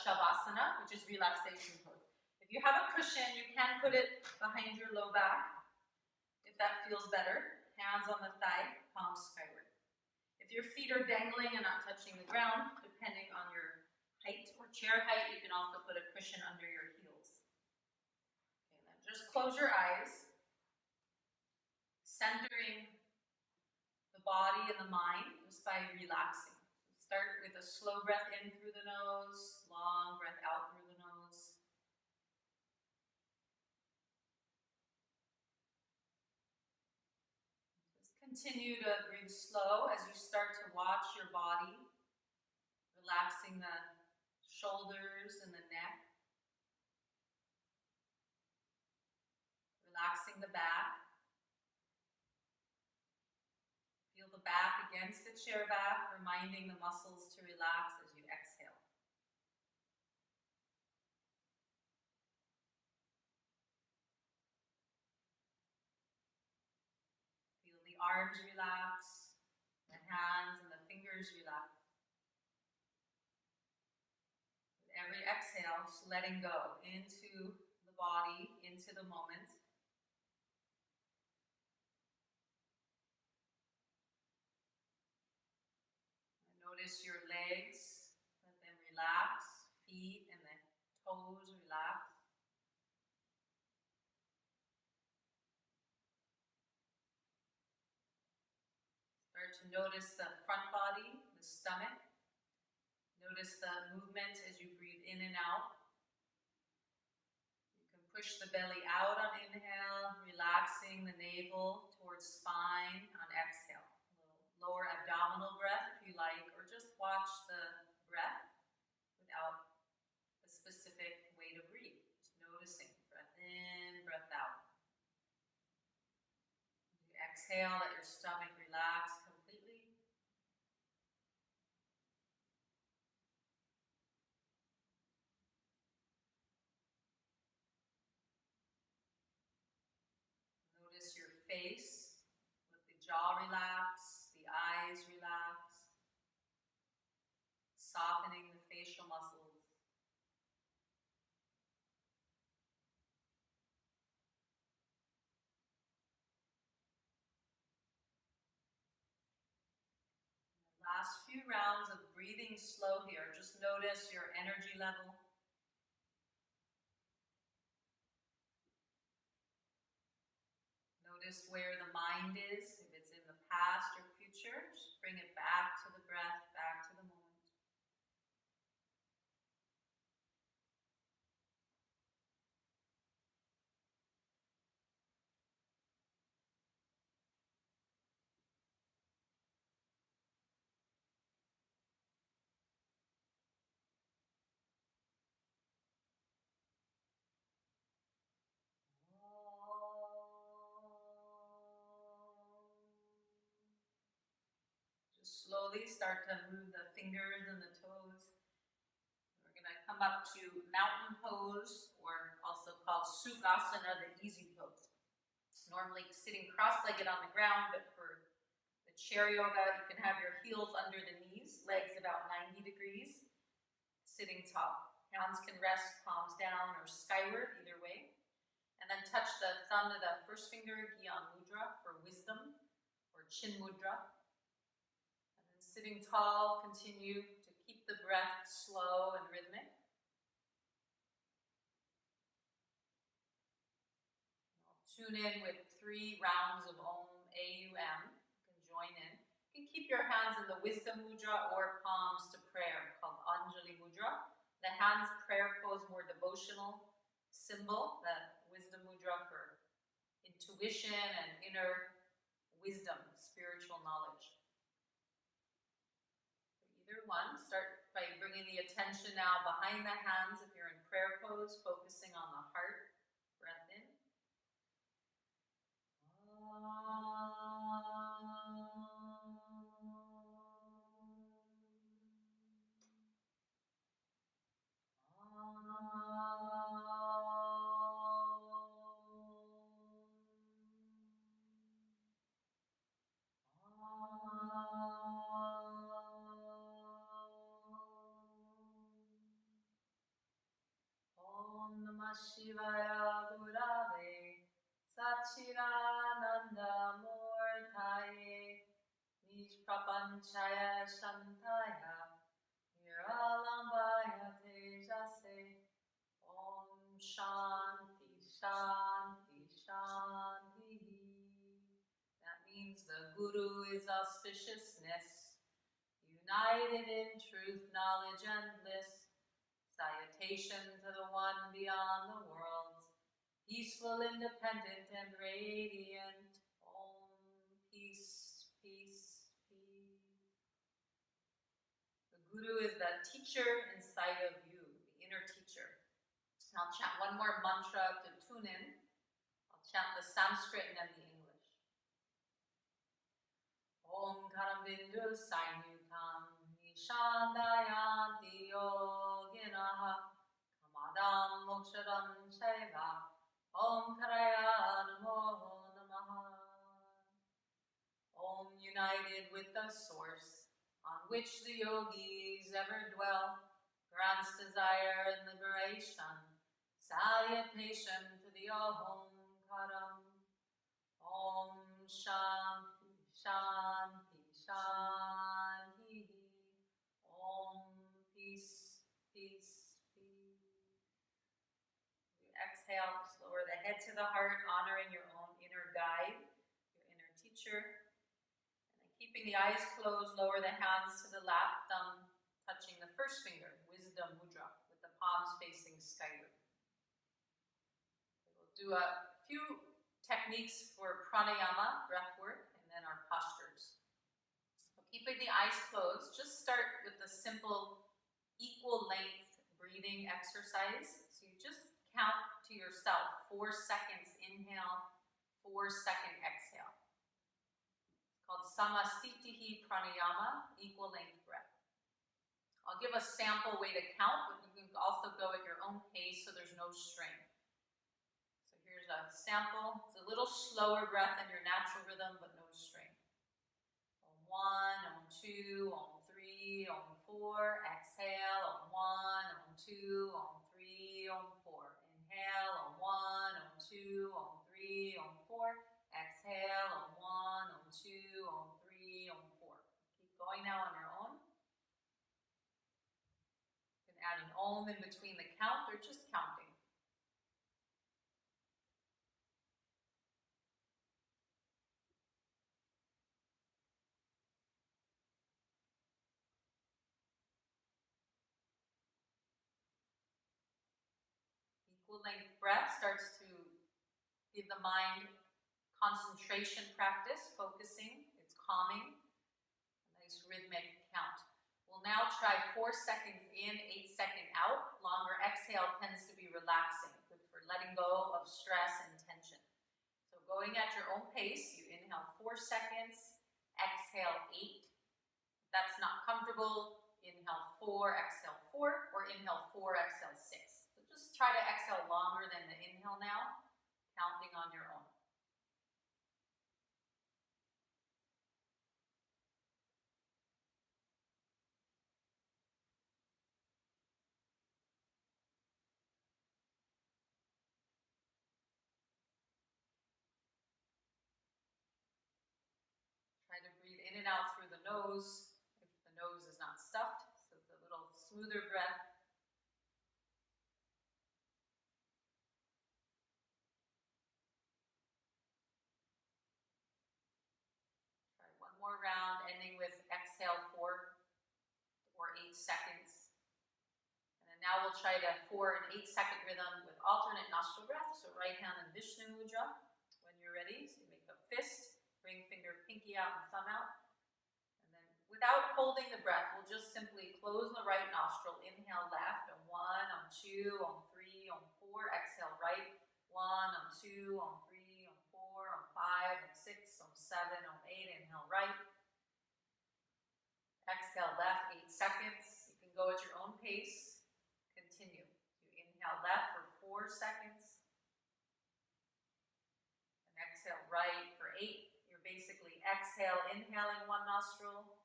Shavasana, which is relaxation pose. If you have a cushion, you can put it behind your low back, if that feels better. Hands on the thigh, palms skyward. If your feet are dangling and not touching the ground, depending on your height or chair height, you can also put a cushion under your heels. Okay, then just close your eyes, centering the body and the mind just by relaxing. Start with a slow breath in through the nose, long breath out through the nose. Just continue to breathe slow as you start to watch your body, relaxing the shoulders and the neck, relaxing the back. Feel the back against the chair back, reminding the muscles to relax as you exhale. Feel the arms relax, the hands and the fingers relax. With every exhale, just letting go into the body, into the moment. Notice your legs, let them relax, feet and the toes relax. Start to notice the front body, the stomach. Notice the movement as you breathe in and out. You can push the belly out on inhale, relaxing the navel towards spine on exhale. A little lower abdominal breath if you like, or just watch the breath without a specific way to breathe. Just noticing, breath in, breath out. As you exhale, let your stomach relax completely. Notice your face, let the jaw relax, the eyes relax, softening the facial muscles. Last few rounds of breathing slow here. Just notice your energy level. Notice where the mind is, if it's in the past or future. Just bring it back to the breath, back to the moment. Just slowly start to move the fingers and the toes. We're going to come up to mountain pose, or also called Sukhasana, the easy pose. Normally sitting cross-legged on the ground, but for the chair yoga, you can have your heels under the knees, legs about 90 degrees, sitting tall. Hands can rest palms down or skyward, either way. And then touch the thumb to the first finger, Gyan Mudra, for wisdom, or Chin Mudra. And then sitting tall, continue to keep the breath slow and rhythmic. I'll tune in with 3 rounds of Om, A-U-M. You can join in. You can keep your hands in the wisdom mudra or palms to prayer, called Anjali Mudra. The hands prayer pose, more devotional symbol, the wisdom mudra for intuition and inner wisdom, spiritual knowledge. So either one, start by bringing the attention now behind the hands if you're in prayer pose, focusing on the heart, breath in. Shivaya Gurave Sachidananda Murtaye Nishprapanchaya Shantaya Niralambaya Tejase Om Shanti Shanti Shanti. That means the Guru is auspiciousness, united in truth, knowledge, and bliss. Salutation to the one beyond the worlds, peaceful, independent, and radiant. Om, peace, peace, peace. The Guru is the teacher inside of you, the inner teacher. And I'll chant one more mantra to tune in. I'll chant the Sanskrit and then the English. Om Karambindu Sainyutam Nishandayanti Yoginaha Kamadam Moksharam Shaiva Om Karaya Namo Namaha. Om, united with the source on which the yogis ever dwell, grants desire and liberation. Salutation to the Om Karam. Om Shanti Shanti Shanti. Om, peace, peace, peace. You exhale, just lower the head to the heart, honoring your own inner guide, your inner teacher. And then keeping the eyes closed, lower the hands to the lap, thumb touching the first finger, wisdom mudra, with the palms facing skyward. We'll do a few techniques for pranayama, breath work, and then our postures. So keeping the eyes closed, just start with the simple equal length breathing exercise. So you just count to yourself 4 seconds inhale, 4 second exhale. It's called samastitihi pranayama, equal length breath. I'll give a sample way to count, but you can also go at your own pace so there's no strain. Here's a sample. It's a little slower breath than your natural rhythm, but no strain. Om 1, Om 2, Om 3, Om 4. Exhale, Om 1, Om 2, Om 3, Om 4. Inhale, Om 1, Om 2, Om 3, Om 4. Exhale, Om 1, Om 2, Om 3, Om 4. Keep going now on your own. You can add an Om in between the count or just counting. Equal length breath starts to give the mind concentration practice, focusing, it's calming, a nice rhythmic count. We'll now try 4 seconds in, 8 seconds out. Longer exhale tends to be relaxing, good for letting go of stress and tension. So going at your own pace, you inhale 4 seconds, exhale 8. If that's not comfortable, inhale 4, exhale 4, or inhale 4, exhale 6. Just try to exhale longer than the inhale now, counting on your own. Try to breathe in and out through the nose, if the nose is not stuffed, so it's a little smoother breath. One more round, ending with exhale 4 or 8 seconds. And then now we'll try the 4 and 8 second rhythm with alternate nostril breath. So right hand in Vishnu Mudra when you're ready. So you make a fist, ring finger, pinky out and thumb out. And then without holding the breath, we'll just simply close the right nostril. Inhale left, on 1, on 2, on 3, on 4. Exhale right, 1, on 2, on 3, on 4, on 5, on 6, on 7, on 8. Inhale right. Exhale left, 8 seconds. You can go at your own pace. Continue. You inhale left for 4 seconds. And exhale right for 8. You're basically exhale, inhaling one nostril,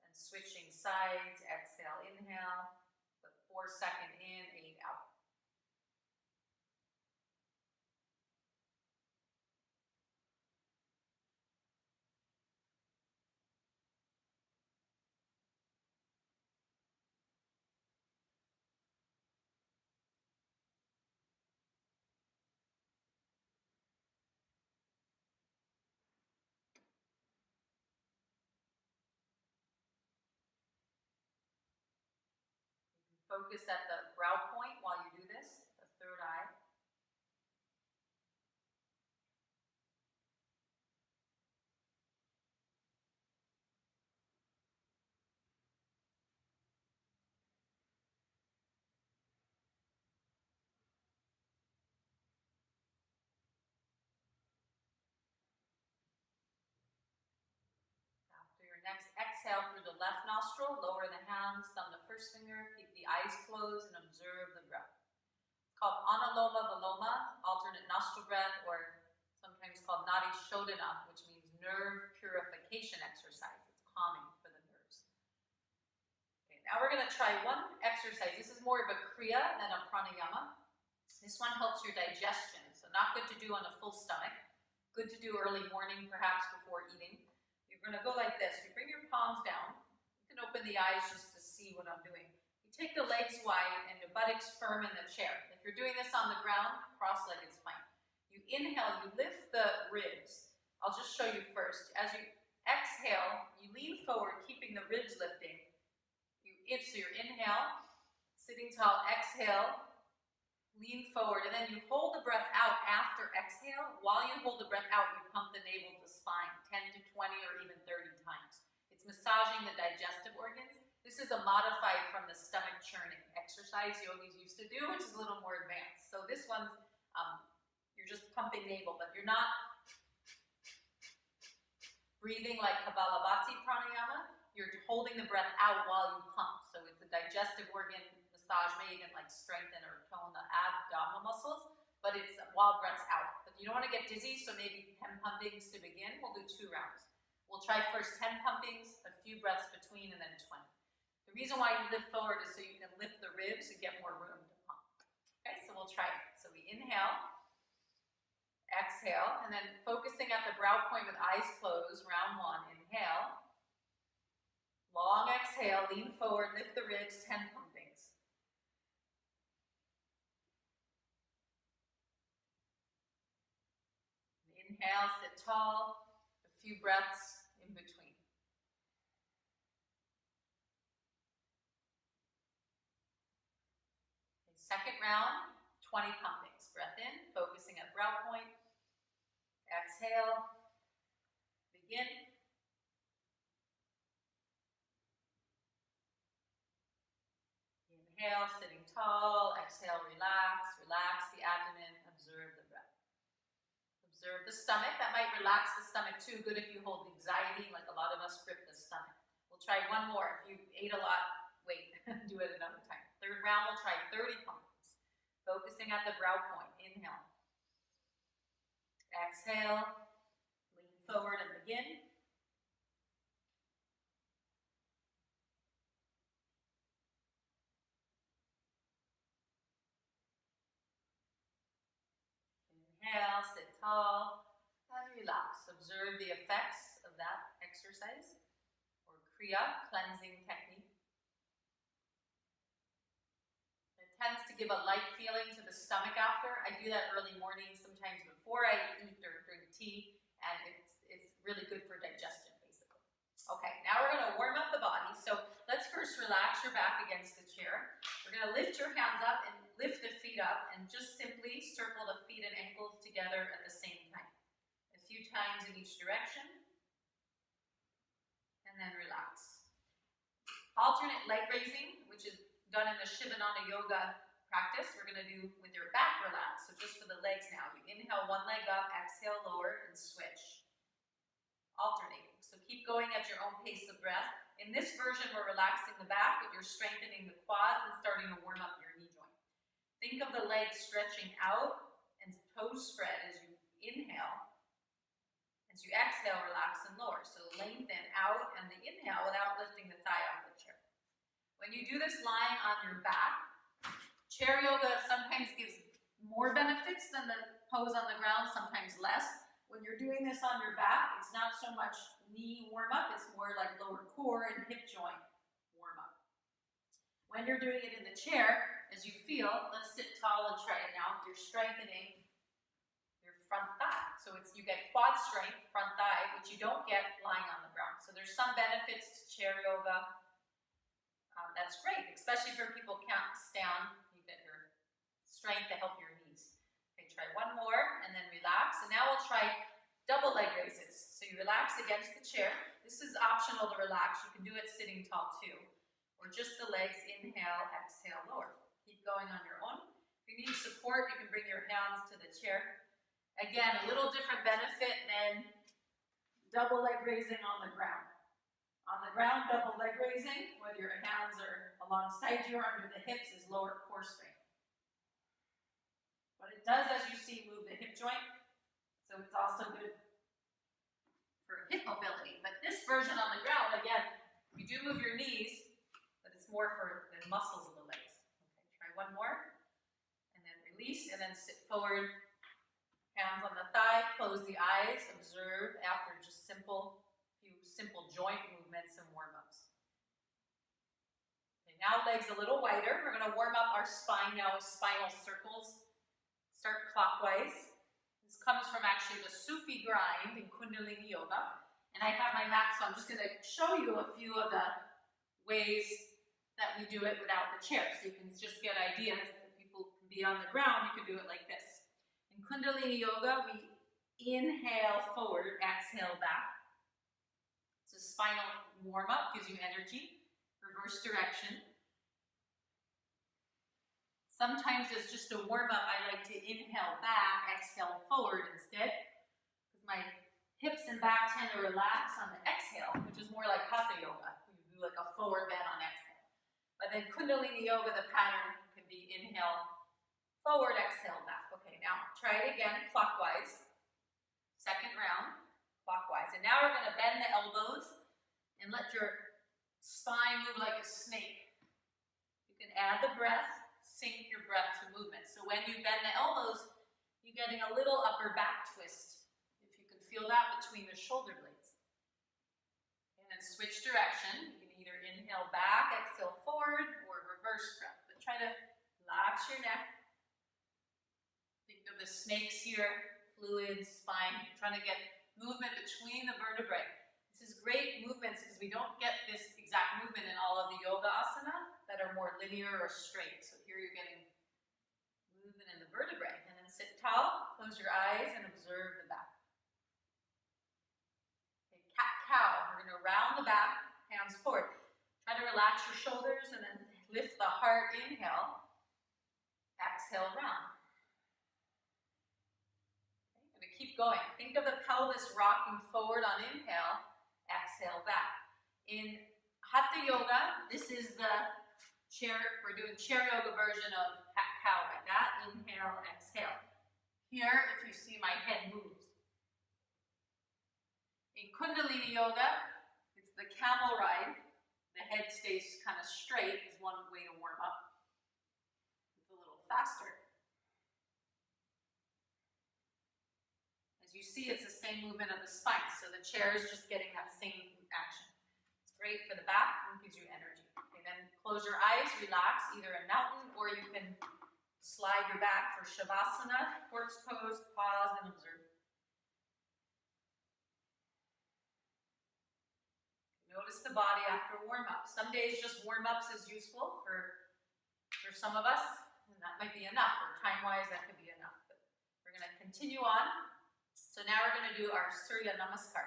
and switching sides. Exhale, inhale, but 4 second in, 8 out. Focus at the brow point while you do this, the third eye. After your next exhale through the left nostril, lower the hands, thumb the first finger, keep the eyes closed, and observe the breath. It's called Analoma Viloma, alternate nostril breath, or sometimes called Nadi Shodhana, which means nerve purification exercise. It's calming for the nerves. Okay, now we're going to try one exercise. This is more of a kriya than a pranayama. This one helps your digestion, so not good to do on a full stomach. Good to do early morning, perhaps before eating. You're going to go like this. You bring your palms down. You can open the eyes just to see what I'm doing. You take the legs wide and your buttocks firm in the chair. If you're doing this on the ground, cross-legged is fine. You inhale, you lift the ribs. I'll just show you first. As you exhale, you lean forward, keeping the ribs lifting. So your inhale, sitting tall, exhale, lean forward, and then you hold the breath out after exhale. While you hold the breath out, you pump the navel to spine 10 to 20 or even 30 times. It's massaging the digestive organs. This is a modified from the stomach churning exercise yogis used to do, which is a little more advanced. So this one's, you're just pumping navel, but you're not breathing like Kapalabhati pranayama. You're holding the breath out while you pump. So it's a digestive organ massage, may even like strengthen or tone the abdominal muscles, but it's while breath's out. But you don't want to get dizzy, so maybe 10 pumpings to begin. We'll do 2 rounds. We'll try first 10 pumpings, a few breaths between, and then 20. The reason why you lift forward is so you can lift the ribs and get more room to pump. Okay, so we'll try it. So we inhale, exhale, and then focusing at the brow point with eyes closed, round 1, inhale. Long exhale, lean forward, lift the ribs, 10 pumpings. Inhale, sit tall, a few breaths in between. Okay, second round, 20 pumpings. Breath in, focusing at brow point. Exhale, begin. Inhale, sitting tall. Exhale, relax. Relax the abdomen. Observe the breath. Observe the stomach. That might relax the stomach too. Good if you hold anxiety, like a lot of us grip the stomach. We'll try one more. If you ate a lot, wait. Do it another time. Third round, we'll try 30 pumpings. Focusing at the brow point. Inhale. Exhale. Lean forward and begin. Inhale, sit tall, and relax. Observe the effects of that exercise, or kriya, cleansing technique. It tends to give a light feeling to the stomach after. I do that early morning, sometimes before I eat or drink tea, and it's really good for digestion, basically. Okay, now we're going to warm up the body. So let's first relax your back against the chair. We're going to lift your hands up and lift the feet up and just simply circle the feet and ankles together at the same time. A few times in each direction. And then relax. Alternate leg raising, which is done in the Sivananda Yoga practice, we're going to do with your back relaxed. So just for the legs now. You inhale one leg up, exhale lower, and switch. Alternating. So keep going at your own pace of breath. In this version, we're relaxing the back, but you're strengthening the quads and starting to warm up your knee joint. Think of the legs stretching out and toes spread as you inhale. As you exhale, relax and lower. So lengthen out and the inhale without lifting the thigh off the chair. When you do this lying on your back, chair yoga sometimes gives more benefits than the pose on the ground, sometimes less. When you're doing this on your back, it's not so much knee warm up, it's more like lower core and hip joint warm up. When you're doing it in the chair, as you feel, let's sit tall and try it now. You're strengthening your front thigh. So you get quad strength, front thigh, which you don't get lying on the ground. So there's some benefits to chair yoga That's great, especially for people who can't stand. You get your strength to help your knees. Okay, try one more and then relax. And now we'll try double leg raises. So you relax against the chair. This is optional to relax. You can do it sitting tall too. Or just the legs, inhale, exhale, lower. Keep going on your own. If you need support, you can bring your hands to the chair. Again, a little different benefit than double leg raising on the ground. On the ground, double leg raising, whether your hands are alongside you or under the hips, is lower core strength. But it does, as you see, move the hip joint. So it's also good for hip mobility. But this version on the ground, again, you do move your knees, but it's more for the muscles of the legs. Okay, try one more. And then release, and then sit forward. Hands on the thigh, close the eyes, observe after just few simple joint movements and warm-ups. Okay, now legs a little wider. We're going to warm up our spine now with spinal circles. Start clockwise. This comes from actually the Sufi grind in Kundalini Yoga. And I have my mat, so I'm just going to show you a few of the ways that we do it without the chair. So you can just get ideas. If people can be on the ground, you can do it like this. In Kundalini Yoga, we inhale forward, exhale back. It's a spinal warm-up, gives you energy. Reverse direction. Sometimes it's just a warm-up. I like to inhale back, exhale forward instead. Because my hips and back tend to relax on the exhale, which is more like Hatha Yoga. You do like a forward bend on exhale. But then Kundalini Yoga, the pattern can be inhale forward, exhale back. Okay, now try it again, clockwise. Second round, clockwise. And now we're going to bend the elbows and let your spine move like a snake. You can add the breath, sync your breath to movement. So when you bend the elbows, you're getting a little upper back twist. If you can feel that between the shoulder blades. And then switch direction. You can either inhale back, exhale forward, or reverse breath. But try to relax your neck. Think of the snakes here, fluid, spine. You're trying to get movement between the vertebrae. This is great movements because we don't get this exact movement in all of the yoga asana that are more linear or straight. So here you're getting movement in the vertebrae. And then sit tall, close your eyes, and observe the back. Okay, cat-cow. We're going to round the back, hands forward. Try to relax your shoulders and then lift the heart. Inhale. Exhale, round. Keep going. Think of the pelvis rocking forward on inhale, exhale back. In Hatha Yoga, this is the chair, we're doing chair yoga version of cat-cow like that. Inhale, exhale. Here, if you see, my head moves. In Kundalini Yoga, it's the camel ride. The head stays kind of straight is one way to warm up. It's a little faster. You see it's the same movement of the spine, so the chair is just getting that same action. It's great for the back and gives you energy. Okay, then close your eyes, relax, either in mountain or you can slide your back for Shavasana, corpse pose, pause and observe. Notice the body after warm-up. Some days just warm-ups is useful for some of us, and that might be enough, or time-wise that could be enough. But we're going to continue on. So now we're going to do our Surya Namaskar,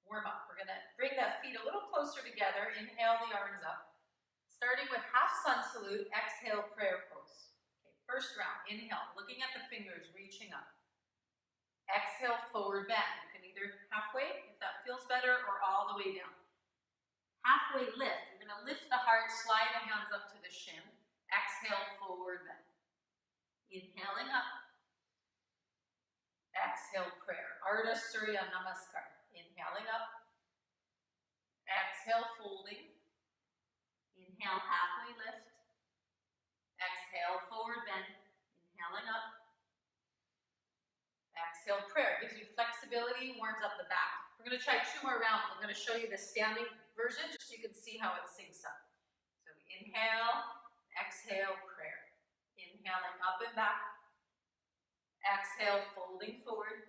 warm up. We're going to bring the feet a little closer together, inhale the arms up. Starting with half sun salute, exhale prayer pose. Okay, first round, inhale, looking at the fingers, reaching up. Exhale, forward bend. You can either halfway, if that feels better, or all the way down. Halfway lift, you're going to lift the heart, slide the hands up to the shin. Exhale, forward bend. Inhaling up. Exhale, prayer. Ardha Surya Namaskar. Inhaling up. Exhale, folding. Inhale, halfway lift. Exhale, forward bend. Inhaling up. Exhale, prayer. Gives you flexibility, warms up the back. We're going to try 2 more rounds. I'm going to show you the standing version just so you can see how it syncs up. So inhale, exhale, prayer. Inhaling up and back. Exhale, folding forward.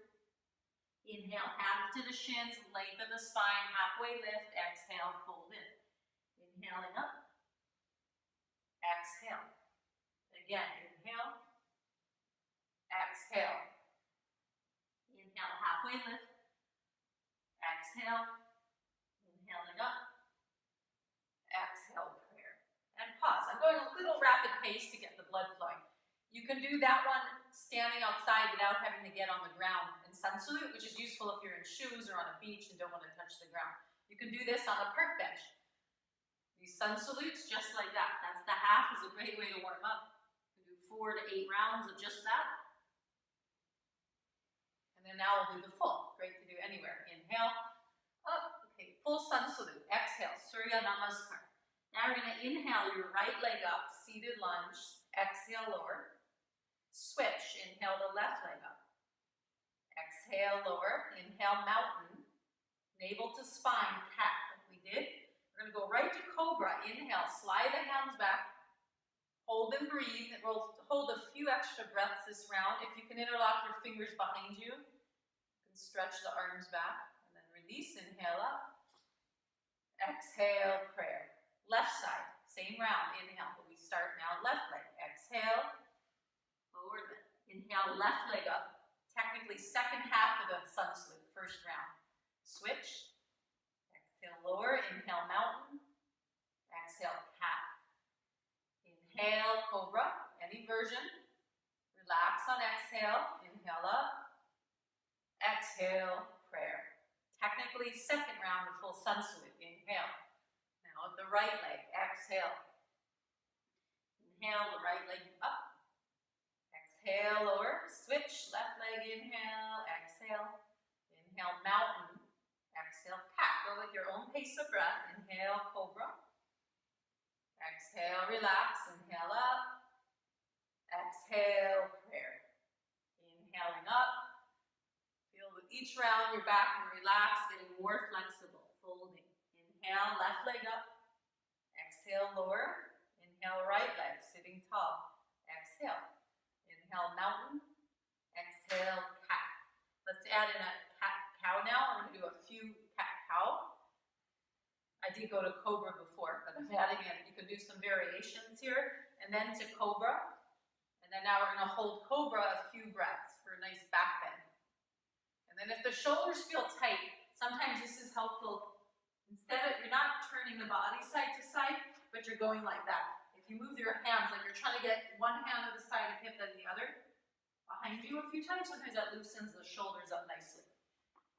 Inhale, hands to the shins, lengthen the spine, halfway lift. Exhale, fold in. Inhaling up. again, inhale, exhale. Inhale, halfway lift, exhale, inhaling up, exhale, prayer. And pause. I'm going a little rapid pace to get the blood flowing. You can do that one standing outside without having to get on the ground in sun salute, which is useful if you're in shoes or on a beach and don't want to touch the ground. You can do this on a park bench. These sun salutes, just like that. That's the half, is a great way to warm up. You can do 4 to 8 rounds of just that. And then now we'll do the full. Great to do anywhere. Inhale, up. Okay, full sun salute. Exhale, Surya Namaskar. Now we're going to inhale your right leg up, seated lunge. Exhale, lower. Switch. Inhale the left leg up. Exhale, lower. Inhale, mountain. Navel to spine, cat, like we did. We're going to go right to cobra. Inhale, slide the hands back. Hold and breathe. And we'll hold a few extra breaths this round. If you can interlock your fingers behind you, you can stretch the arms back. And then release. Inhale up. Exhale, prayer. Left side, same round. Inhale, but we start now left leg. Exhale, forward leg. Inhale, left leg up. Technically, second half of the sun salute, first round. Switch. Exhale, lower. Inhale, mountain. Exhale, cat. Inhale, cobra. Any version. Relax on exhale. Inhale up. Exhale, prayer. Technically, second round of full sun salute. Inhale. Now with the right leg. Exhale. Inhale, the right leg up. Exhale, lower. Switch. Left leg, inhale. Exhale. Inhale, mountain. Exhale, cat. Go with your own pace of breath. Inhale, cobra. Exhale, relax. Inhale up. Exhale, prayer. Inhaling up. Feel with each round your back and relax, getting more flexible. Folding. Inhale, left leg up. Exhale, lower. Inhale, right leg, sitting tall. Exhale. Inhale, mountain. Exhale, cat. Let's add in a cat-cow now. I'm going to do a few cat-cow. I did go to cobra before, but I'm adding in. You can do some variations here. And then to cobra. And then now we're going to hold cobra a few breaths for a nice back bend. And then if the shoulders feel tight, sometimes this is helpful. Instead of, you're not turning the body side to side, but you're going like that. If you move your hands, like you're trying to get one hand to the side of hip and the other behind you a few times, sometimes that loosens the shoulders up nicely.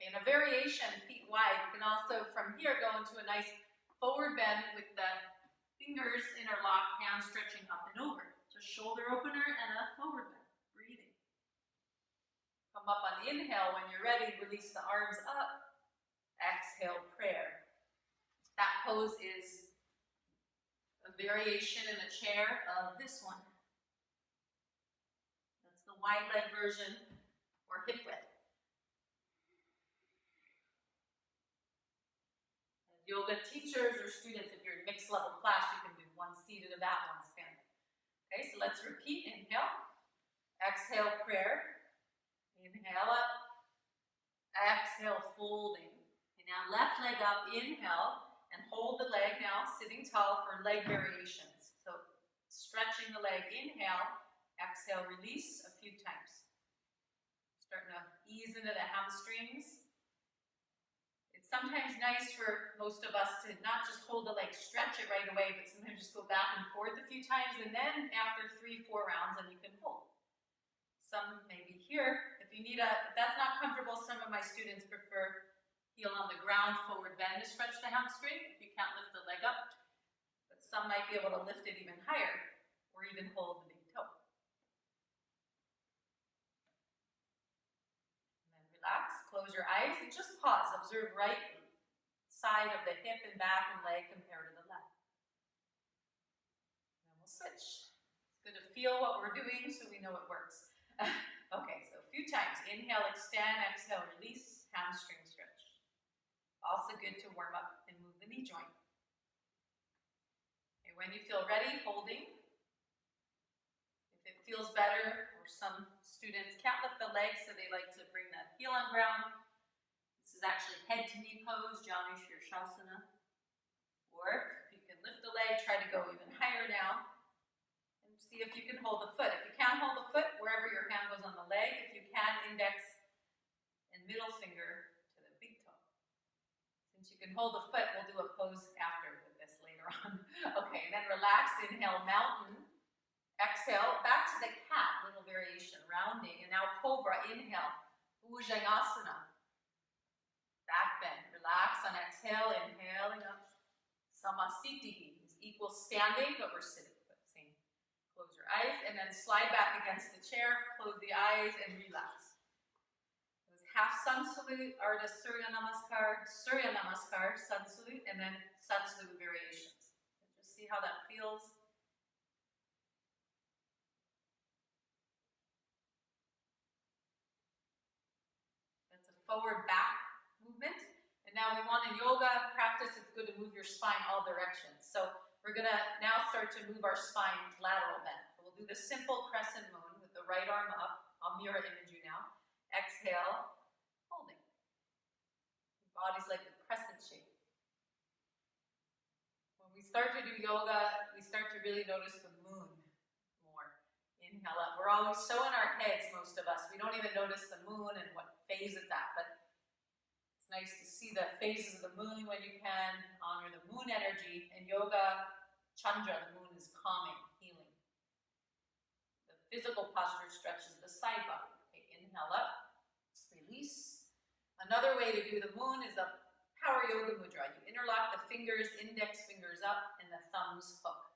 In a variation, feet wide, you can also, from here, go into a nice forward bend with the fingers interlocked, hands stretching up and over. So shoulder opener and a forward bend. Breathing. Come up on the inhale. When you're ready, release the arms up. Exhale, prayer. That pose is a variation in the chair of this one. That's the wide leg version or hip width. As yoga teachers or students, if you're in mixed level class, you can do one seated of that, one standing. Okay, so let's repeat. Inhale. Exhale, prayer. Inhale up. Exhale, folding. And now left leg up. Inhale. And hold the leg now, sitting tall for leg variations. So stretching the leg, inhale, exhale, release a few times. Starting to ease into the hamstrings. It's sometimes nice for most of us to not just hold the leg, stretch it right away, but sometimes just go back and forth a few times, and then after 3-4 rounds, then you can hold. Some maybe here. If that's not comfortable, some of my students prefer heel on the ground, forward bend to stretch the hamstring if you can't lift the leg up. But some might be able to lift it even higher or even hold the big toe. And then relax, close your eyes, and just pause. Observe right side of the hip and back and leg compared to the left. And then we'll switch. It's good to feel what we're doing so we know it works. Okay, so a few times. Inhale, extend, exhale, release, hamstring stretch. Also good to warm up and move the knee joint. And when you feel ready, holding. If it feels better, or some students can't lift the legs, so they like to bring the heel on ground. This is actually head to knee pose, Janu Shirshasana. Or if you can lift the leg, try to go even higher now. And see if you can hold the relax, inhale, mountain. Exhale, back to the cat, little variation, rounding. And now cobra, inhale, Bhujangasana. Back bend, relax on exhale, inhaling up. Samastitihi is equal standing, but we're sitting. Same. Close your eyes, and then slide back against the chair, close the eyes, and relax. It was half sun salute, Ardha Surya Namaskar, sun salute, and then sun salute variations. And just see how that feels. That's a forward back movement. And now we want in yoga practice, it's good to move your spine all directions. So we're gonna now start to move our spine lateral bend. So we'll do the simple crescent moon with the right arm up. I'll mirror image you now. Exhale, holding. Your body's like a crescent shape. When we start to do yoga, we start to really notice the moon more. Inhale up. We're always so in our heads, most of us. We don't even notice the moon and what phase it's at, but nice to see the phases of the moon when you can. Honor the moon energy. In yoga, Chandra, the moon is calming, healing. The physical posture stretches the side body. Okay, inhale up, release. Another way to do the moon is a power yoga mudra. You interlock the fingers, index fingers up, and the thumbs hook.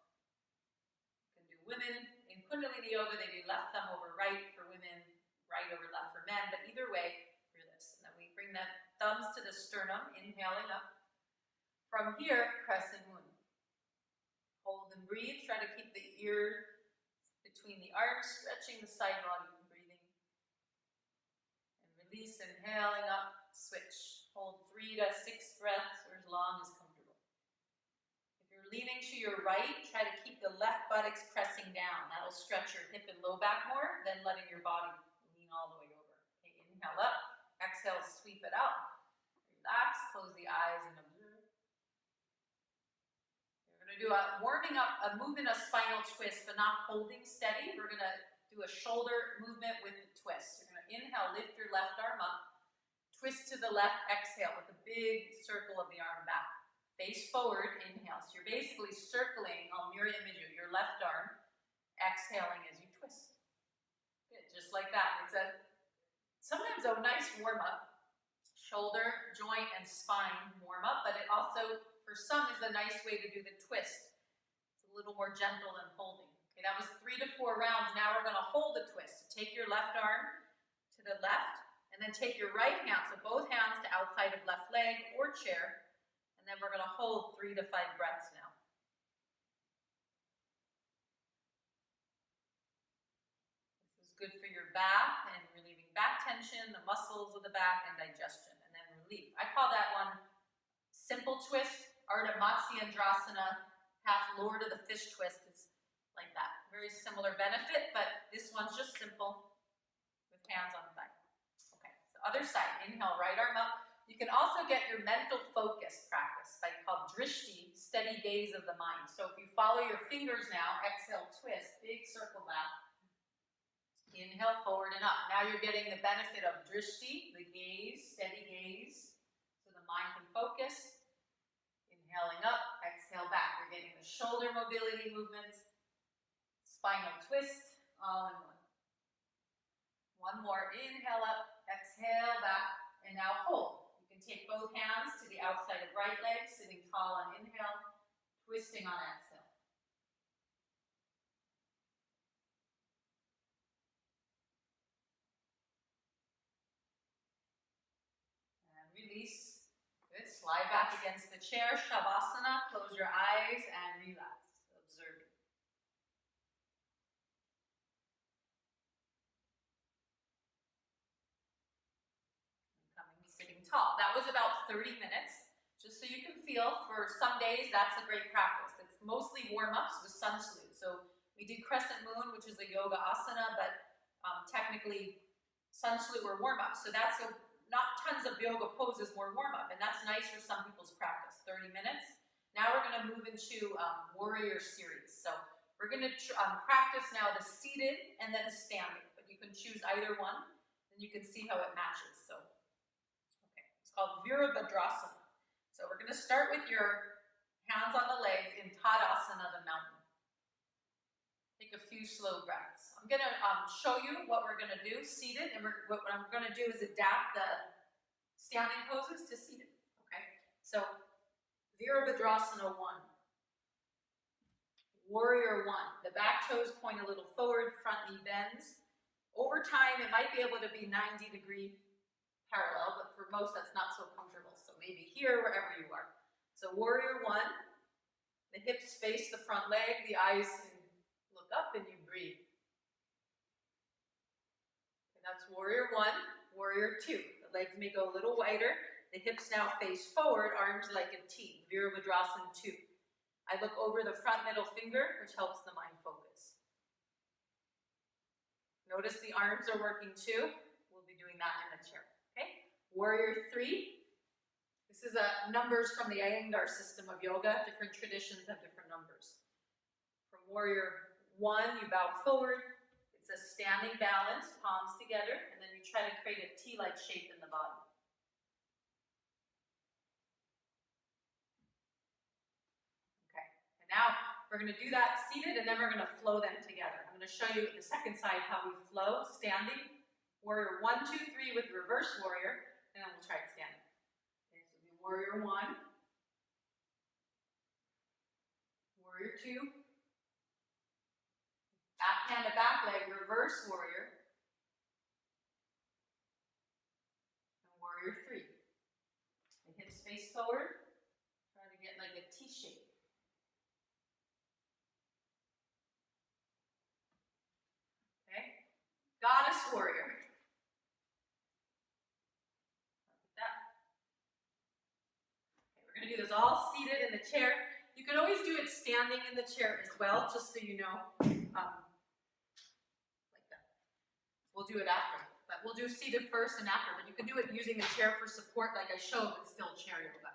You can do women. In Kundalini yoga, they do left thumb over right for women, right over left for men, but either way, for this. And then we bring that thumbs to the sternum, inhaling up. From here, crescent moon. Hold and breathe. Try to keep the ear between the arms, stretching the side body and breathing. And release, inhaling up, switch. Hold 3 to 6 breaths or as long as comfortable. If you're leaning to your right, try to keep the left buttocks pressing down. That'll stretch your hip and low back more than letting your body lean all the way over. Okay, inhale up. Exhale, sweep it out. Relax, close the eyes and observe. We're going to do a warming up, a movement, a spinal twist, but not holding steady. We're going to do a shoulder movement with the twist. You're going to inhale, lift your left arm up. Twist to the left, exhale with a big circle of the arm back. Face forward, inhale. So you're basically circling, I'll mirror image you, your left arm, exhaling as you twist. Good, just like that. It's sometimes a nice warm-up. Shoulder, joint, and spine warm up, but it also, for some, is a nice way to do the twist. It's a little more gentle than holding. Okay, that was 3 to 4 rounds. Now we're going to hold the twist. So take your left arm to the left, and then take your right hand, so both hands to outside of left leg or chair, and then we're going to hold 3 to 5 breaths now. This is good for your back and relieving back tension, the muscles of the back, and digestion. Relief. I call that one simple twist, Ardha Matsyendrasana, half Lord of the Fish twist. It's like that. Very similar benefit, but this one's just simple with hands on the back. Okay, so other side. Inhale, right arm up. You can also get your mental focus practice by called drishti, steady gaze of the mind. So if you follow your fingers now, exhale, twist, big circle back. Inhale, forward and up. Now you're getting the benefit of drishti, the gaze, steady gaze, so the mind can focus. Inhaling up, exhale back. You're getting the shoulder mobility movements, spinal twist, all in one. One more, inhale up, exhale back, and now hold. You can take both hands to the outside of right leg, sitting tall on inhale, twisting on exhale. Release. Good. Slide back against the chair. Shavasana. Close your eyes and relax. Observe. Coming, sitting tall. That was about 30 minutes. Just so you can feel, for some days, that's a great practice. It's mostly warm-ups with sun salute. So we did crescent moon, which is a yoga asana, but technically sun salute were warm-ups. So that's not tons of yoga poses, more warm-up, and that's nice for some people's practice, 30 minutes. Now we're going to move into warrior series. So we're going to practice now the seated and then standing, but you can choose either one, and you can see how it matches. So, okay, it's called Virabhadrasana. So we're going to start with your hands on the legs in Tadasana, the mountain. Take a few slow breaths. I'm going to show you what we're going to do seated, and what I'm going to do is adapt the standing poses to seated. Okay, so Virabhadrasana 1. Warrior 1. The back toes point a little forward, front knee bends. Over time, it might be able to be 90-degree parallel, but for most, that's not so comfortable. So maybe here, wherever you are. So Warrior 1, the hips face the front leg, the eyes look up, and you breathe. And that's Warrior 1. Warrior 2. The legs may go a little wider. The hips now face forward, arms like a T. Virabhadrasana 2. I look over the front middle finger, which helps the mind focus. Notice the arms are working too. We'll be doing that in the chair. Okay? Warrior 3. This is numbers from the Iyengar system of yoga. Different traditions have different numbers. From Warrior 1, you bow forward. It's a standing balance, palms together, and then you try to create a T-like shape in the body. Okay, and now we're going to do that seated, and then we're going to flow them together. I'm going to show you the second side how we flow, standing. Warrior 1, 2, 3 with reverse warrior, and then we'll try it standing. Okay, so the Warrior 1, Warrior 2, back hand to back leg, reverse warrior, and Warrior 3. The hips face forward, try to get like a T shape. Okay, Goddess warrior. Like that. Okay, we're going to do this all seated in the chair. You can always do it standing in the chair as well, just so you know. Like that. We'll do it after, but we'll do seated first and after, but you can do it using the chair for support like I showed, but still chair yoga.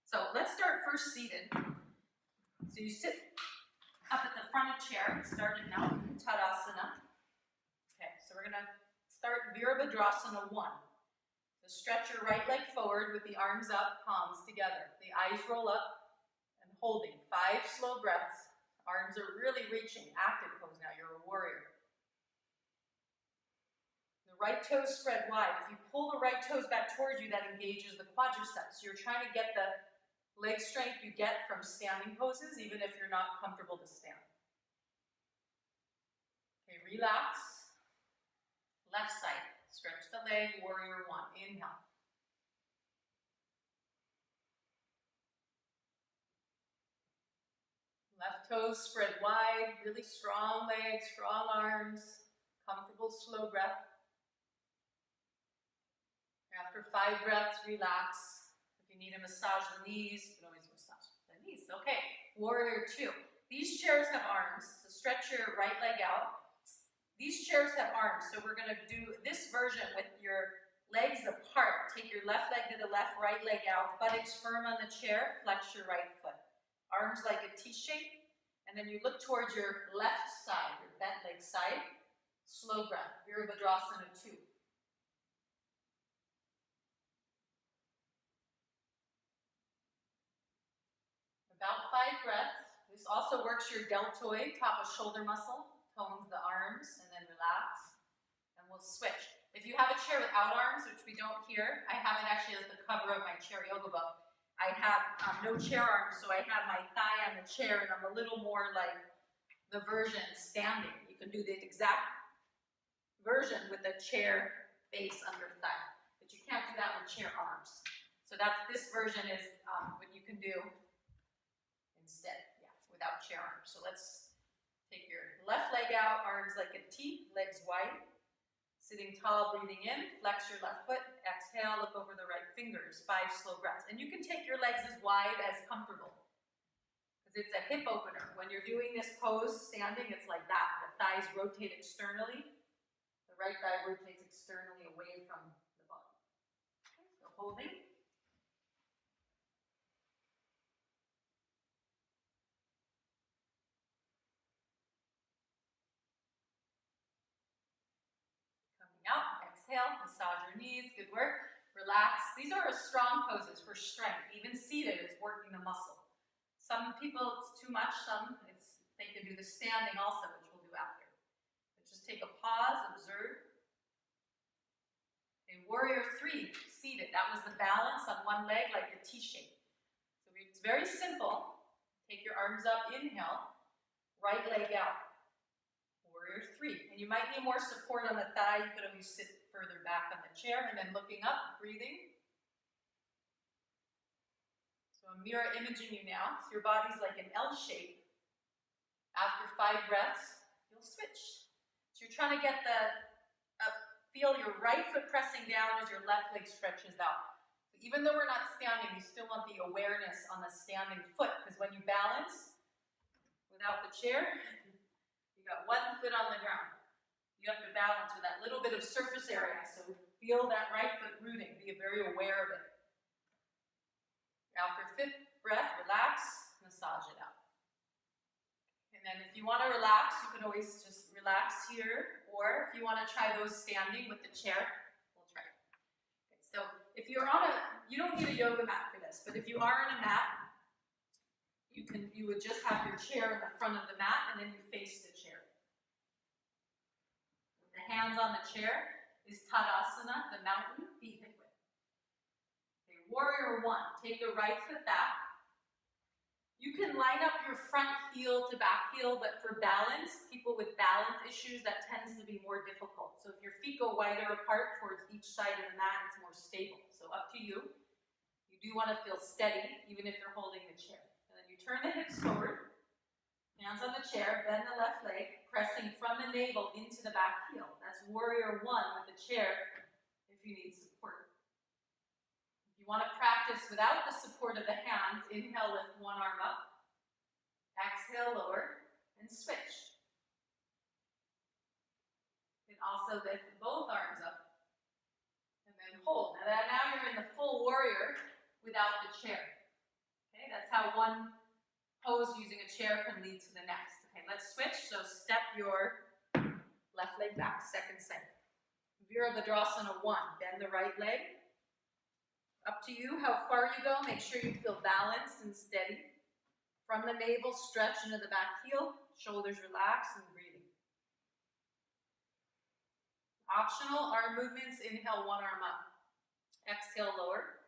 So let's start first seated. So you sit up at the front of chair, start in now, Tadasana. Okay, so we're gonna start Virabhadrasana 1. So stretch your right leg forward with the arms up, palms together. The eyes roll up and holding. 5 slow breaths. Arms are really reaching, active pose now, you're a warrior. The right toes spread wide. If you pull the right toes back towards you, that engages the quadriceps. You're trying to get the leg strength you get from standing poses, even if you're not comfortable to stand. Okay, relax. Left side. Stretch the leg, Warrior 1. Inhale. Left toes spread wide, really strong legs, strong arms, comfortable slow breath. After 5 breaths, relax. If you need to massage the knees, you can always massage the knees. Okay, Warrior 2. These chairs have arms, so stretch your right leg out. These chairs have arms, so we're going to do this version with your legs apart. Take your left leg to the left, right leg out, buttocks firm on the chair, flex your right foot. Arms like a T shape, and then you look towards your left side, your bent leg side. Slow breath, Virabhadrasana 2. About 5 breaths. This also works your deltoid, top of shoulder muscle, tones the arms, and then relax. And we'll switch. If you have a chair without arms, which we don't here, I have it actually as the cover of my chair yoga book. I have no chair arms, so I have my thigh on the chair, and I'm a little more like the version standing. You can do the exact version with the chair face under thigh, but you can't do that with chair arms. So this version is what you can do instead, yeah, without chair arms. So let's take your left leg out, arms like a T, legs wide. Sitting tall, breathing in, flex your left foot, exhale, look over the right fingers, 5 slow breaths. And you can take your legs as wide as comfortable, because it's a hip opener. When you're doing this pose, standing, it's like that. The thighs rotate externally. The right thigh rotates externally away from the body. Okay, so holding. Out, exhale, massage your knees, good work. Relax. These are strong poses for strength. Even seated, it's working the muscle. Some people, it's too much. Some, they can do the standing also, which we'll do after. take a pause, observe. Okay, warrior 3, seated. That was the balance on one leg, like a T shape. So it's very simple. Take your arms up, inhale, right leg out. Warrior 3. And you might need more support on the thigh. You could always sit further back on the chair, and then looking up, breathing. So I'm mirror imaging you now. So your body's like an L shape. After 5 breaths, you'll switch. So you're trying to get feel your right foot pressing down as your left leg stretches out. So even though we're not standing, you still want the awareness on the standing foot, because when you balance without the chair, you got one foot on the ground. You have to balance with that little bit of surface area. So feel that right foot rooting. Be very aware of it. After 5th breath, relax, massage it out. And then if you want to relax, you can always just relax here, or if you want to try those standing with the chair, we'll try it. Okay, so if you're on you don't need a yoga mat for this, but if you are on a mat, you would just have your chair in the front of the mat, and then you face the chair. The hands on the chair is Tadasana, the mountain, feet hip width. Okay, warrior 1, take the right foot back. You can line up your front heel to back heel, but for balance, people with balance issues, that tends to be more difficult. So if your feet go wider apart towards each side of the mat, it's more stable. So up to you. You do want to feel steady, even if you're holding the chair. And then you turn the hips forward, hands on the chair, bend the left leg, pressing from the navel into the back heel. That's warrior 1 with the chair if you need support. You want to practice without the support of the hands. Inhale, lift one arm up. Exhale, lower, and switch. You can also lift both arms up. And then hold. Now you're in the full warrior without the chair. Okay, that's how one pose using a chair can lead to the next. Okay, let's switch. So step your left leg back, second side. Virabhadrasana 1, bend the right leg. Up to you how far you go. Make sure you feel balanced and steady. From the navel, stretch into the back heel. Shoulders relax and breathing. Optional arm movements. Inhale, one arm up. Exhale, lower,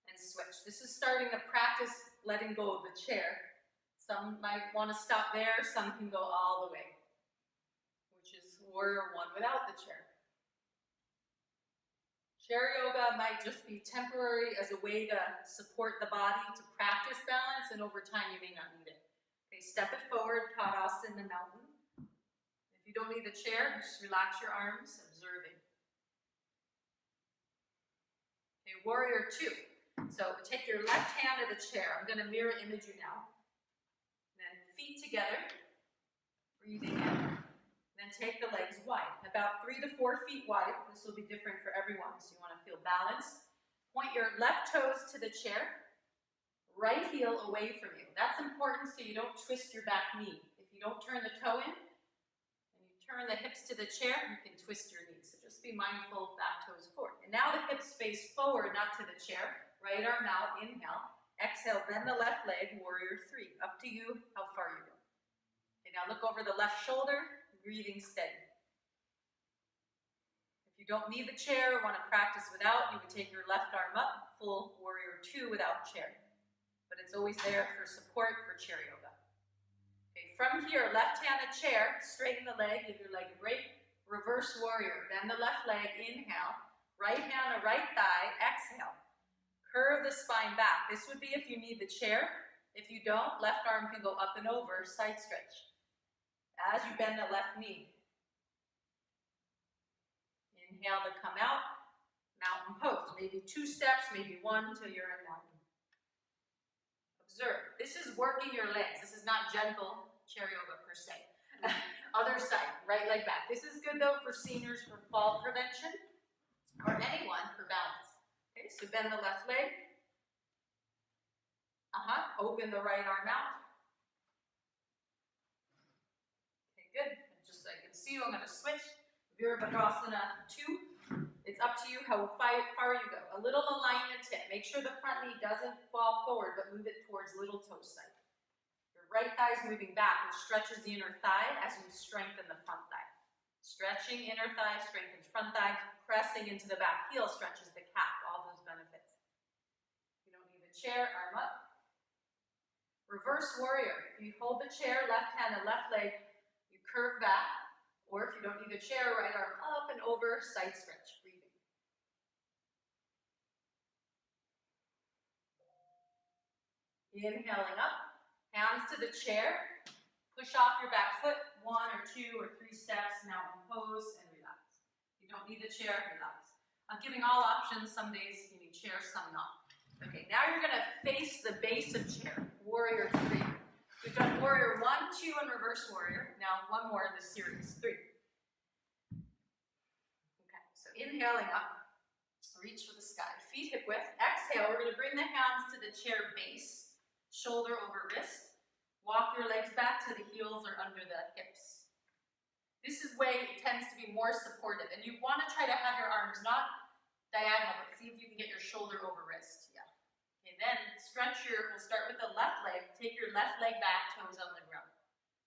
and switch. This is starting to practice letting go of the chair. Some might want to stop there. Some can go all the way, which is warrior 1 without the chair. Chair yoga might just be temporary as a way to support the body, to practice balance, and over time you may not need it. Okay, step it forward, Tadasana, the mountain. If you don't need the chair, just relax your arms, observing. Okay, warrior 2. So take your left hand to the chair. I'm going to mirror image you now. Then feet together, breathing in. Then take the legs wide, about 3 to 4 feet wide. This will be different for everyone, so you want to feel balanced. Point your left toes to the chair, right heel away from you. That's important so you don't twist your back knee. If you don't turn the toe in, and you turn the hips to the chair, you can twist your knee. So just be mindful, back toes forward. And now the hips face forward, not to the chair. Right arm out, inhale. Exhale, bend the left leg, warrior 3. Up to you how far you go. Okay, now look over the left shoulder. Breathing steady. If you don't need the chair or want to practice without, you would take your left arm up, full warrior 2 without chair. But it's always there for support for chair yoga. Okay, from here, left hand to chair, straighten the leg, give your leg a break. Reverse warrior, bend the left leg, inhale. Right hand to right thigh, exhale. Curve the spine back. This would be if you need the chair. If you don't, left arm can go up and over, side stretch. As you bend the left knee. Inhale to come out, mountain pose. Maybe 2 steps, maybe 1 till you're in mountain. Observe. This is working your legs. This is not gentle chair yoga per se. Other side, right leg back. This is good though for seniors for fall prevention or anyone for balance. Okay, so bend the left leg. Open the right arm out. Good. Just so I can see you, I'm going to switch. Virabhadrasana 2. It's up to you how far you go. A little alignment tip. Make sure the front knee doesn't fall forward, but move it towards little toe side. Your right thigh is moving back, which stretches the inner thigh as you strengthen the front thigh. Stretching inner thigh, strengthens front thigh, pressing into the back heel, stretches the calf, all those benefits. If you don't need a chair, arm up. Reverse warrior. If you hold the chair, left hand and left leg, you curve back, or if you don't need a chair, right arm up and over, side stretch, breathing. Inhaling up, hands to the chair, push off your back foot, 1 or 2 or 3 steps, mountain pose, and relax. You don't need a chair, relax. I'm giving all options. Some days you need chairs, some not. Okay, now you're gonna face the base of chair, warrior 3. We've done warrior 1, 2, and reverse warrior. Now one more in this series, 3. Okay, so inhaling up, reach for the sky, feet hip width. Exhale, we're gonna bring the hands to the chair base, shoulder over wrist. Walk your legs back to the heels or under the hips. This is way it tends to be more supportive, and you want to try to have your arms not diagonal, but see if you can get your shoulder over wrist. Yeah. Okay, then we'll start with the left leg. Take your left leg back, toes on the ground.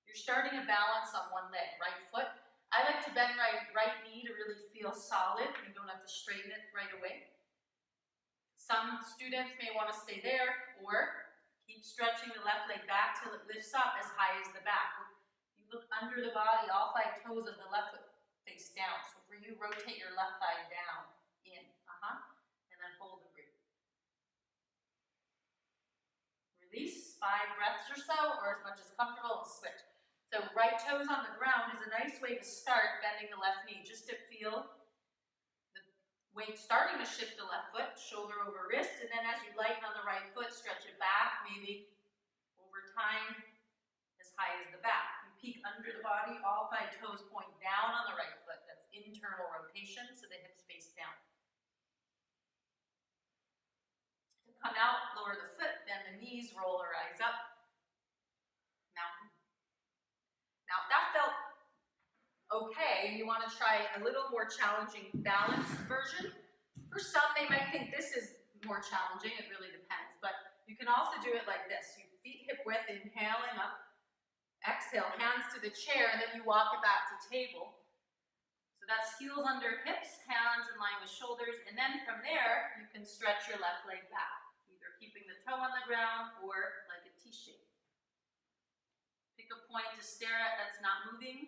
You're starting a balance on one leg, right foot. I like to bend right knee to really feel solid. You don't have to straighten it right away. Some students may want to stay there, or keep stretching the left leg back till it lifts up as high as the back. You look under the body, all 5 toes of the left foot face down. So for you, rotate your left thigh down, in, and then hold and breathe. Release, 5 breaths or so, or as much as comfortable, and switch. So right toes on the ground is a nice way to start bending the left knee, just to feel the weight starting to shift the left foot, shoulder over wrist, and then as you lighten on the right foot, stretch it back, maybe over time, as high as the back. You peek under the body, all 5 toes point down on the right foot. That's internal rotation, so the hips face down. To come out, lower the foot, bend the knees, roll or eyes up. Mountain. Now, if that felt okay, and you want to try a little more challenging balanced version, for some they might think this is more challenging, it really depends, but you can also do it like this. You feet hip width, inhaling up, exhale, hands to the chair, and then you walk it back to table. So that's heels under hips, hands in line with shoulders, and then from there, you can stretch your left leg back, either keeping the toe on the ground or like a T shape. Pick a point to stare at that's not moving.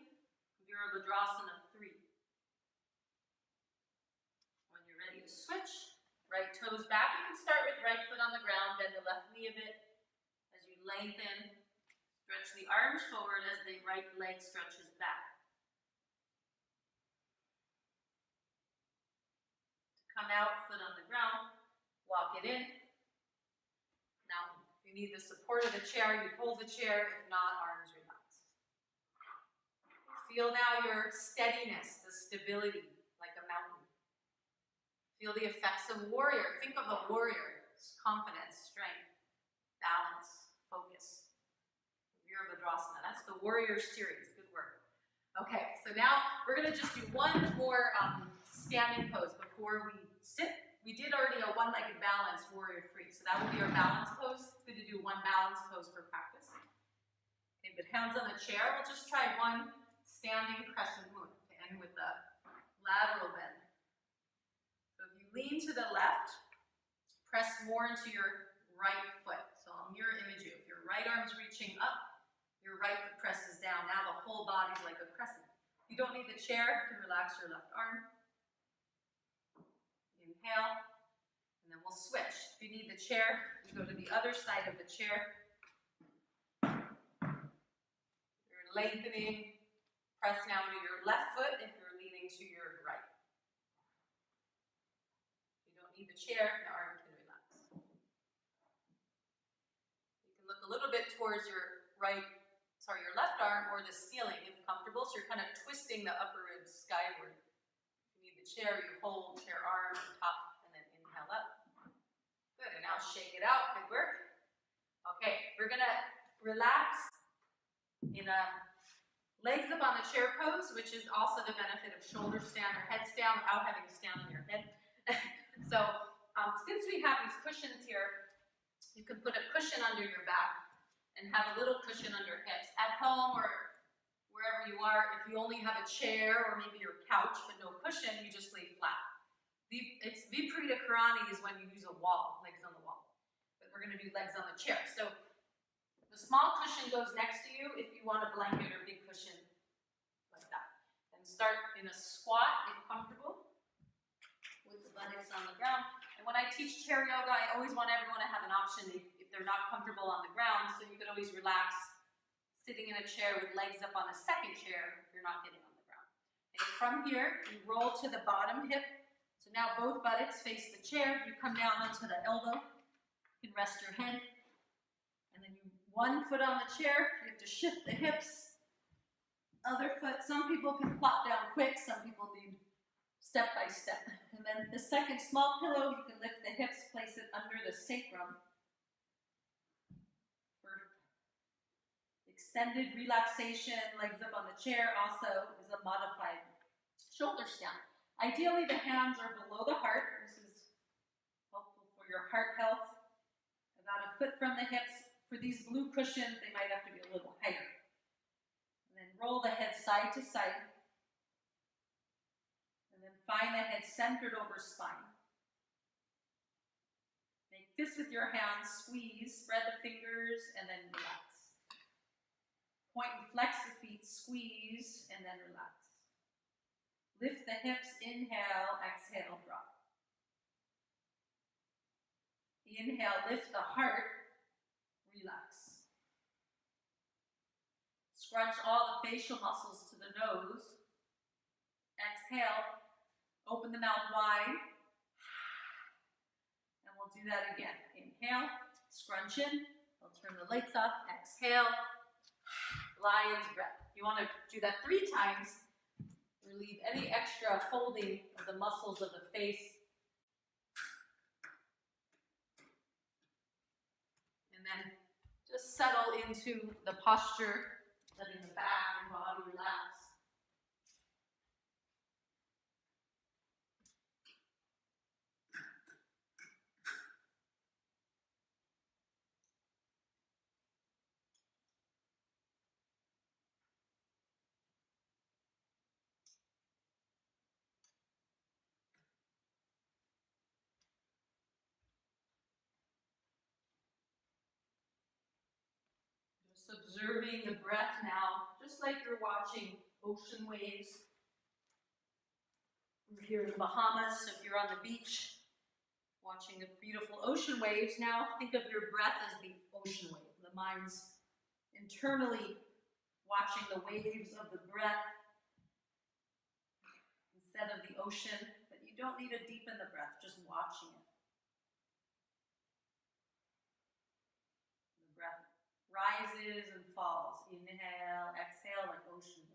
Virabhadrasana 3. When you're ready to switch, right toes back. You can start with right foot on the ground, bend the left knee a bit. As you lengthen, stretch the arms forward as the right leg stretches back. To come out, foot on the ground, walk it in. Now, if you need the support of the chair, you hold the chair. If not, arms relax. Feel now your steadiness, the stability, like a mountain. Feel the effects of warrior. Think of a warrior. Confidence, strength, balance, focus. Virabhadrasana. That's the warrior series. Good work. Okay, so now we're going to just do one more standing pose before we sit. We did already a one-legged balance, warrior 3. So that will be our balance pose. It's good to do one balance pose for practice. Okay, but hands on the chair. We'll just try one standing crescent moon to end with the lateral bend. So if you lean to the left, press more into your right foot. So I'll mirror image you. If your right arm's reaching up, your right foot presses down. Now the whole body's like a crescent. If you don't need the chair, you can relax your left arm. Inhale, and then we'll switch. If you need the chair, you go to the other side of the chair. You're lengthening. Press now to your left foot if you're leaning to your right. If you don't need the chair, the arm can relax. You can look a little bit towards your your left arm or the ceiling if comfortable. So you're kind of twisting the upper ribs skyward. If you need the chair, you hold chair arm on top and then inhale up. Good, and now shake it out. Good work. Okay, we're gonna relax in a legs up on the chair pose, which is also the benefit of shoulder stand or head stand without having to stand on your head. So since we have these cushions here, you can put a cushion under your back and have a little cushion under hips. At home or wherever you are. If you only have a chair or maybe your couch but no cushion, you just lay flat. It's Viparita Karani is when you use a wall, legs on the wall. But we're going to do legs on the chair. So the small cushion goes next to you if you want a blanket or big cushion like that. And start in a squat if comfortable with the buttocks on the ground. And when I teach chair yoga, I always want everyone to have an option if they're not comfortable on the ground, so you could always relax sitting in a chair with legs up on a second chair if you're not getting on the ground. And from here, you roll to the bottom hip. So now both buttocks face the chair. You come down onto the elbow. You can rest your head. And then you one foot on the chair. You have to shift the hips. Other foot. Some people can plop down quick. Some people need step by step. And then the second small pillow, you can lift the hips, place it under the sacrum. For extended relaxation, legs up on the chair also is a modified shoulder stand. Ideally, the hands are below the heart. This is helpful for your heart health. About a foot from the hips. For these blue cushions, they might have to be a little higher. And then roll the head side to side. And then find the head centered over spine. Make fists with your hands, squeeze, spread the fingers, and then relax. Point and flex the feet, squeeze, and then relax. Lift the hips, inhale, exhale, drop. Inhale, lift the heart, relax. Scrunch all the facial muscles to the nose. Exhale, open the mouth wide. And we'll do that again. Inhale, scrunch in. I'll turn the lights off. Exhale, lion's breath. You want to do that 3 times. Relieve any extra folding of the muscles of the face. And then just settle into the posture, letting the back and body relax. Observing the breath now, just like you're watching ocean waves. We're here in the Bahamas, so if you're on the beach watching the beautiful ocean waves, now think of your breath as the ocean wave. The mind's internally watching the waves of the breath instead of the ocean, but you don't need to deepen the breath, just watching it. The breath rises and falls. Inhale, exhale like ocean waves.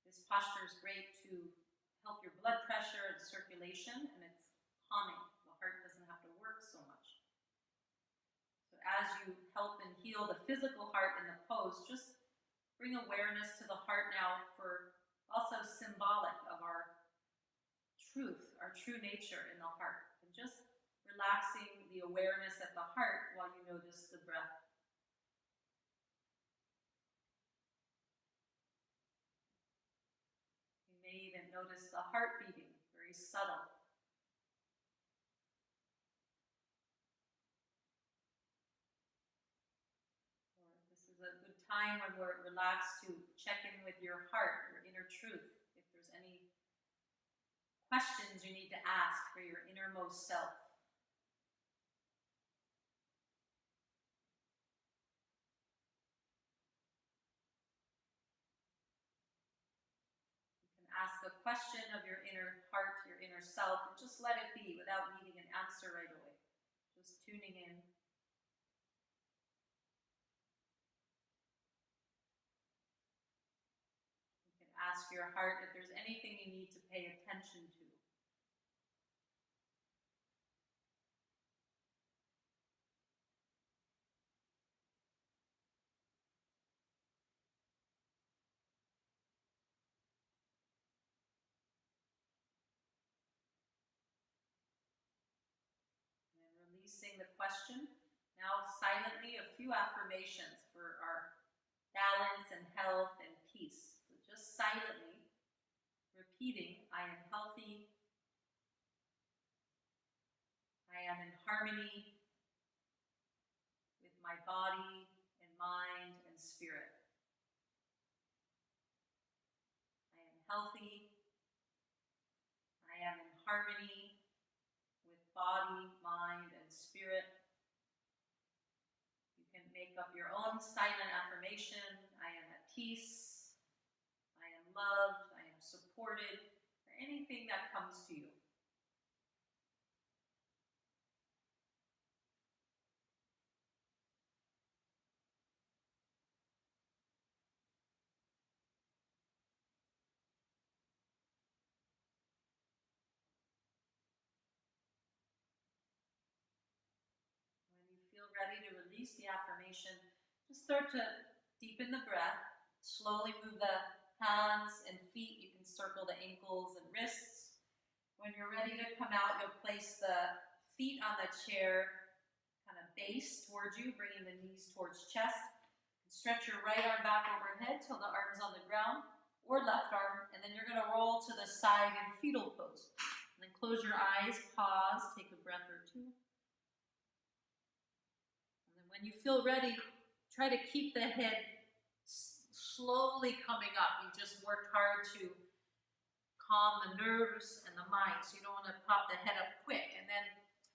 This posture is great to help your blood pressure and circulation, and it's calming. The heart doesn't have to work so much. So as you help and heal the physical heart in the pose, just bring awareness to the heart now, for also symbolic of our truth, our true nature in the heart. And just relaxing the awareness at the heart while you notice the breath. You may even notice the heart beating, very subtle. Or this is a good time when we're relaxed to check in with your heart, your inner truth. If there's any questions you need to ask for your innermost self. Ask a question of your inner heart, your inner self, and just let it be without needing an answer right away. Just tuning in. You can ask your heart if there's anything you need to pay attention to. And releasing the question. Now silently a few affirmations for our balance and health and peace. So just silently repeating, I am healthy, I am in harmony with my body and mind and spirit. I am healthy, I am in harmony with body, mind, and spirit. You can make up your own silent affirmation. I am at peace, I am loved, I am supported, or anything that comes to you. When you feel ready to release the affirmation, just start to deepen the breath. Slowly move the hands and feet. You can circle the ankles and wrists. When you're ready to come out, you'll place the feet on the chair, kind of base towards you, bringing the knees towards chest. Stretch your right arm back overhead till the arm's on the ground, or left arm, and then you're going to roll to the side in fetal pose. And then close your eyes, pause, take a breath or two. And then when you feel ready, try to keep the head slowly coming up. You just worked hard to calm the nerves and the mind, so you don't want to pop the head up quick. And then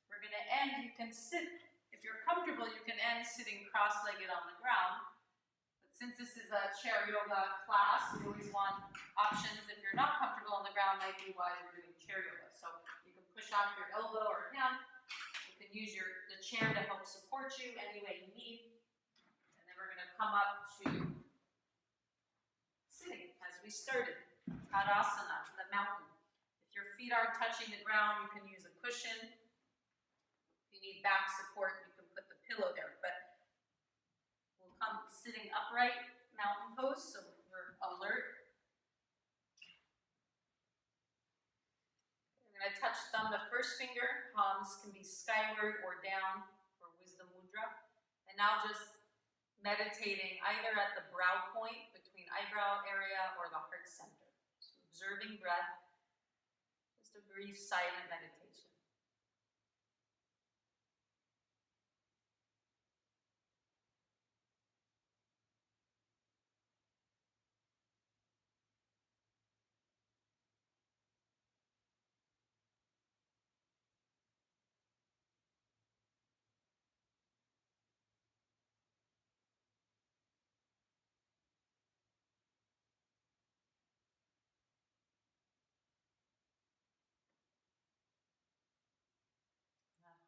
we're going to end. You can sit, if you're comfortable, you can end sitting cross-legged on the ground. But since this is a chair yoga class, you always want options. If you're not comfortable on the ground, might be why we're doing chair yoga. So you can push off your elbow or hand. You can use the chair to help support you any way you need. And then we're going to come up to sitting as we started. Tadasana, the mountain. If your feet aren't touching the ground, you can use a cushion. If you need back support, you can put the pillow there. But we'll come sitting upright, mountain pose, so we're alert. I'm going to touch thumb to first finger. Palms can be skyward or down for wisdom mudra. And now just meditating either at the brow point, between eyebrow area, or the heart center. So observing breath, just a brief silent meditation.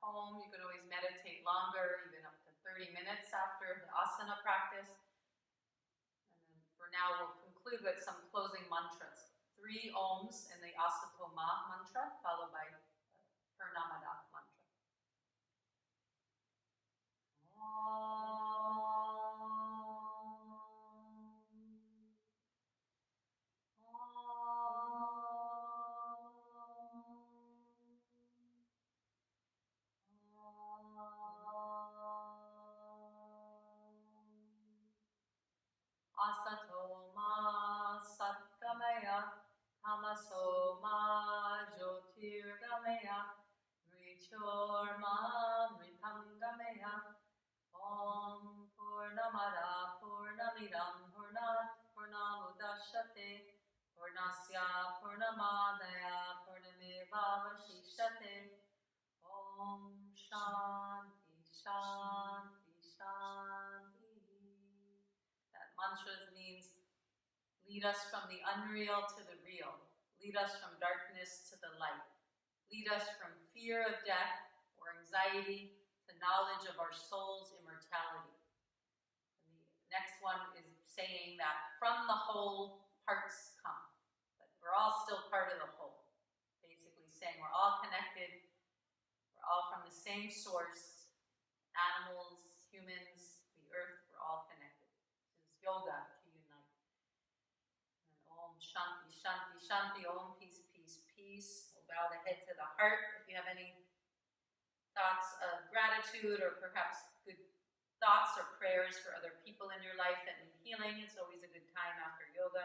Home, you could always meditate longer, even up to 30 minutes after the asana practice. And then for now, we'll conclude conclude with some closing mantras. 3 ohms in the Asatoma mantra, followed by Purnamada mantra. Asatoma satgamaya, tamasoma jyotirgamaya, mrityurma mritangamaya. Om Purnamada Purnamidam Purnat Purnamudachyate Purnasya Purnamadaya Purnamevavashishate. Om Shanti Shanti Shanti. That mantra means lead us from the unreal to the real. Lead us from darkness to the light. Lead us from fear of death or anxiety to knowledge of our soul's immortality. And the next one is saying that from the whole, parts come. But we're all still part of the whole. Basically saying we're all connected. We're all from the same source. Animals, humans, the earth, we're all connected. This is yoga to unite. And Om Shanti, Shanti, Shanti, Om peace, peace, peace. We'll bow the head to the heart. If you have any thoughts of gratitude or perhaps good thoughts or prayers for other people in your life that need healing, it's always a good time after yoga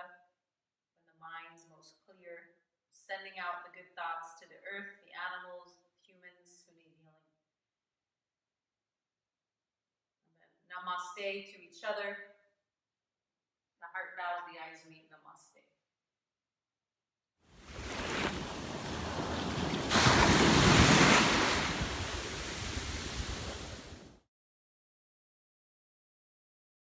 when the mind's most clear, sending out the good thoughts to the earth, the animals, humans who need healing. And then namaste to each other. The heart bows, the eyes meet, namaste.